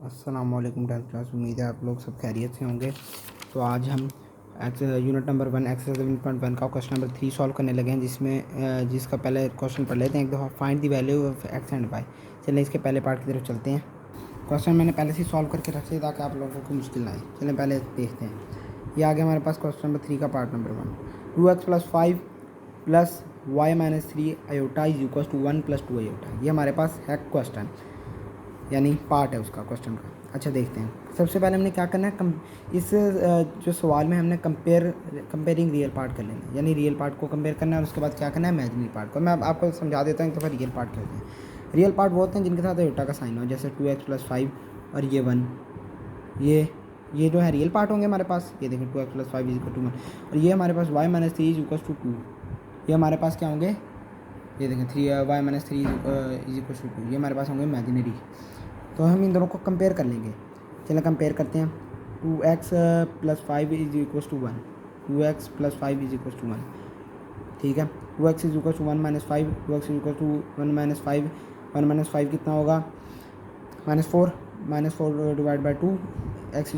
अस्सलाम वालेकुम tenth class. उम्मीद है आप लोग सब खैरियत से होंगे। तो आज हम यूनिट नंबर 1 एक्सरसाइज 7.1 का क्वेश्चन नंबर 3 सॉल्व करने लगे हैं, जिसका पहले क्वेश्चन पढ़ लेते हैं एक दफ़ा। Find the value of x and y. चलें इसके पहले पार्ट की तरफ चलते हैं। क्वेश्चन मैंने पहले से सॉल्व करके रखे ताकि आप लोगों को मुश्किल ना आए। चलें पहले देखते हैं। ये आ गया हमारे पास क्वेश्चन नंबर 3 का part number 1। 2x + 5 + y - 3 iota is equal to 1 + 2 iota. ये हमारे पास है क्वेश्चन, यानी पार्ट है उसका क्वेश्चन का। अच्छा देखते हैं। सबसे पहले हमने क्या करना है, इस जो सवाल में हमने कंपेयरिंग रियल पार्ट कर लेना है, यानी रियल पार्ट को कंपेयर करना है। और उसके बाद क्या करना है, इमेजिनरी पार्ट को। मैं आपको समझा देता हूँ। तो फिर रियल पार्ट क्या होते हैं। रियल पार्ट वो होते हैं जिनके साथ आयोटा का साइन हो, जैसे 2x + 5 और ये 1। ये जो है रियल पार्ट होंगे हमारे पास। ये देखें 2x + 5 = 1। और ये हमारे पास y - 3 = 2। ये हमारे पास क्या होंगे, ये देखें 3y - 3 = 2। ये हमारे पास होंगे इमेजिनरी। तो हम इन दोनों को कंपेयर कर लेंगे। चलिए कंपेयर करते हैं। 2x + 5 = 1। 2x + 5 = 1। ठीक है। 2x = 1 - 5। 2x = 1 - 5। 1 - 5 कितना होगा, -4। -4 / 2। x =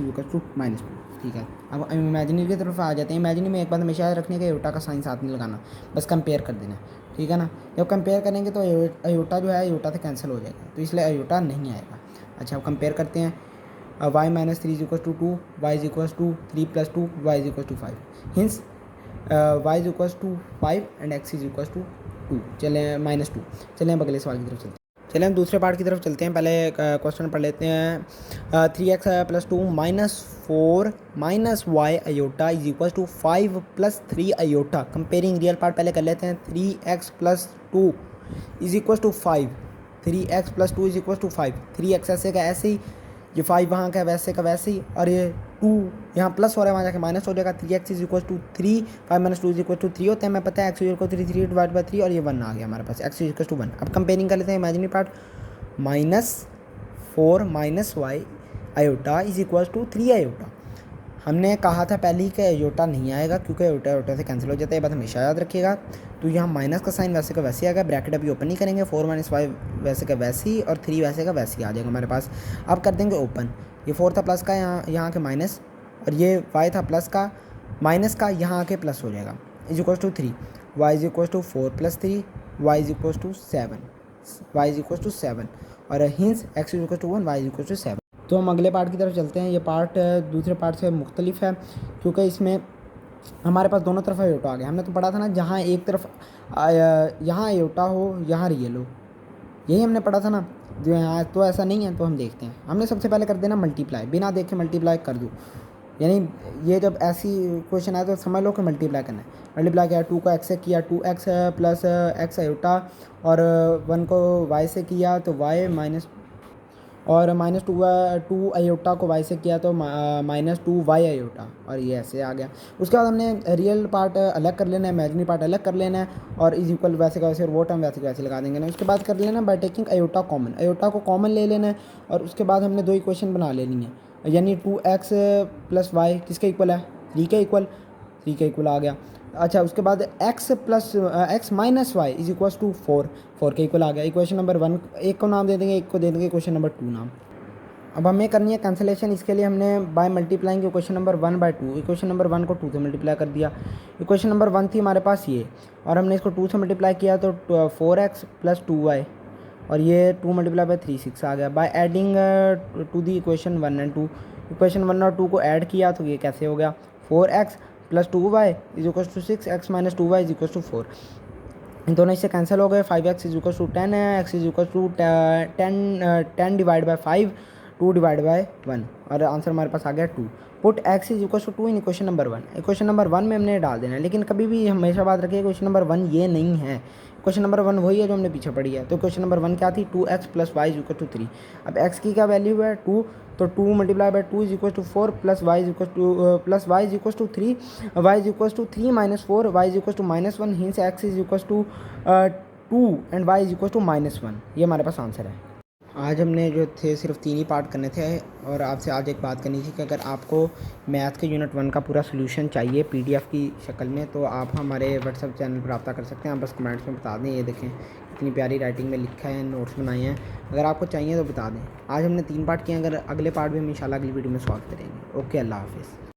-2। ठीक है। अब इमेजिनरी की तरफ आ जाते हैं। इमेजिनरी में एक बात हमेशा याद रखने का, अयोटा का साइन साथ नहीं लगाना, बस कंपेयर कर देना। ठीक है ना। जब कंपेयर करेंगे तो अयोटा जो है अयोटा से कैंसिल हो जाएगा, तो इसलिए अयोटा नहीं आएगा। अच्छा अब कंपेयर करते हैं। y - 3 = 2, y = 3 + 2, y = 5। Hints y = 5 and x = 2। चलें -2। चलें अब अगले सवाल की तरफ चलते हैं। चलें हम दूसरे पार्ट की तरफ चलते हैं। पहले क्वेश्चन पढ़ लेते हैं। 3x + 2 - 4 - y iota is equal to 5 + 3 iota. Comparing real part पहले कर लेते हैं। 3x + 2 is equal to 5। 3x + 2 is equal to 5। 3x ऐसे का ऐसे ही, ये 5 वहाँ का वैसे का वैसे ही, और ये 2 यहाँ प्लस हो रहा है, वहाँ जाके माइनस हो जाएगा। 3x = 3, 5 - 2 = 3 होता है। मैं पता है x = 3, 3 / 3, और ये 1 आ गया हमारे पास। x = 1। अब कंपेयरिंग कर लेते हैं imaginary part. -4 - y iota is equal to 3 iota. हमने कहा था पहले ही कि आयोटा नहीं आएगा, क्योंकि आयोटा से कैंसिल हो जाता है। ये बात हमेशा याद रखिएगा। तो यहाँ माइनस का साइन वैसे का वैसे आएगा। ब्रैकेट अभी ओपन नहीं करेंगे। 4 - y वैसे का वैसे ही, और 3 वैसे का वैसे ही आ जाएगा हमारे पास। अब कर देंगे ओपन। ये 4 था प्लस का, यहाँ के माइनस, और ये y था प्लस का, माइनस का, यहाँ आके प्लस हो जाएगा। Is equal to 3। y = 4 + 3, y = 7। y = 7, और हिंस x = 1, y = 7। तो हम अगले पार्ट की तरफ चलते हैं। ये पार्ट दूसरे पार्ट से मुख्तलिफ है, क्योंकि इसमें हमारे पास दोनों तरफ आयोटा आ गया। हमने तो पढ़ा था ना, जहाँ एक तरफ यहाँ आयोटा हो, यहाँ रियल हो, यही हमने पढ़ा था ना। जो यहाँ तो ऐसा नहीं है। तो हम देखते हैं। हमने सबसे पहले कर देना मल्टीप्लाई, बिना देखे मल्टीप्लाई कर दूँ। यानी ये जब ऐसी क्वेश्चन आए तो समझ लो कि मल्टीप्लाई करना है। मल्टीप्लाई किया, 2 को x से किया, 2x + x आयोटा, और 1 को y से किया तो y माइनस, और -2 आयोटा को y से किया तो -2y आयोटा, और ये ऐसे आ गया। उसके बाद हमने रियल पार्ट अलग कर लेना है, इमेजिनरी पार्ट अलग कर लेना है, और इज इक्वल वैसे का वैसे, और वो टर्म वैसे का वैसे लगा देंगे ना। उसके बाद कर लेना by taking iota common. Iota को कॉमन ले लेना है, और उसके बाद हमने दो इक्वेशन बना लेनी है, यानी 2x + y किसके इक्वल है, 3 के इक्वल। 3 के इक्वल आ गया। अच्छा उसके बाद x - y is equal to 4। 4 के इक्वल आ गया। इक्वेशन नंबर 1 एक को नाम दे देंगे, एक को दे देंगे इक्वेशन नंबर 2 नाम। अब हमें करनी है कैंसिलेशन। इसके लिए हमने by multiplying equation number 1/2, equation number 1 को 2 से मल्टीप्लाई कर दिया। इक्वेशन नंबर 1 थी हमारे पास ये, और हमने इसको 2 से मल्टीप्लाई किया तो 4x + 2y, और ये 2 × 3 6 आ गया। By adding to the equation 1 and 2, equation 1 और 2 को ऐड किया तो ये कैसे हो गया, 4x + 2y = 6, x - 2y = 4। इन दोनों इससे कैंसिल हो गए। 5x = 10 है, x = 10 / 5, 2 / 1, और आंसर हमारे पास आ गया 2। Put x = 2 in equation number 1। Equation number 1 में हमने डाल देना है, लेकिन कभी भी हमेशा बात रखिए इक्वेशन नंबर 1 ये नहीं है। क्वेश्चन नंबर 1 वही है जो हमने पीछे पढ़ी है। तो क्वेश्चन नंबर 1 क्या थी, 2x + y = 3। अब x की क्या वैल्यू है, 2, तो 2 × 2 = 4 + y = 3, y = 3 - 4, y = -1, hints x = 2 and y = -1। ये हमारे पास आंसर है। आज हमने जो थे सिर्फ 3 ही पार्ट करने थे और आपसे आज एक बात करनी थी कि अगर आपको मैथ के यूनिट 1 का पूरा सोल्यूशन चाहिए पीडीएफ की शक्ल में तो आप हमारे व्हाट्सएप चैनल पर रब्ता कर सकते हैं। आप बस कमेंट्स में बता दें, ये देखें कितनी प्यारी राइटिंग में लिखा है, नोट्स बनाए हैं। अगर आपको चाहिए तो बता दें। आज हमने 3 पार्ट किए, अगर अगले पार्ट भी हम इंशाल्लाह अगली वीडियो में सॉल्व करेंगे। ओके, अल्लाह हाफ़िज़।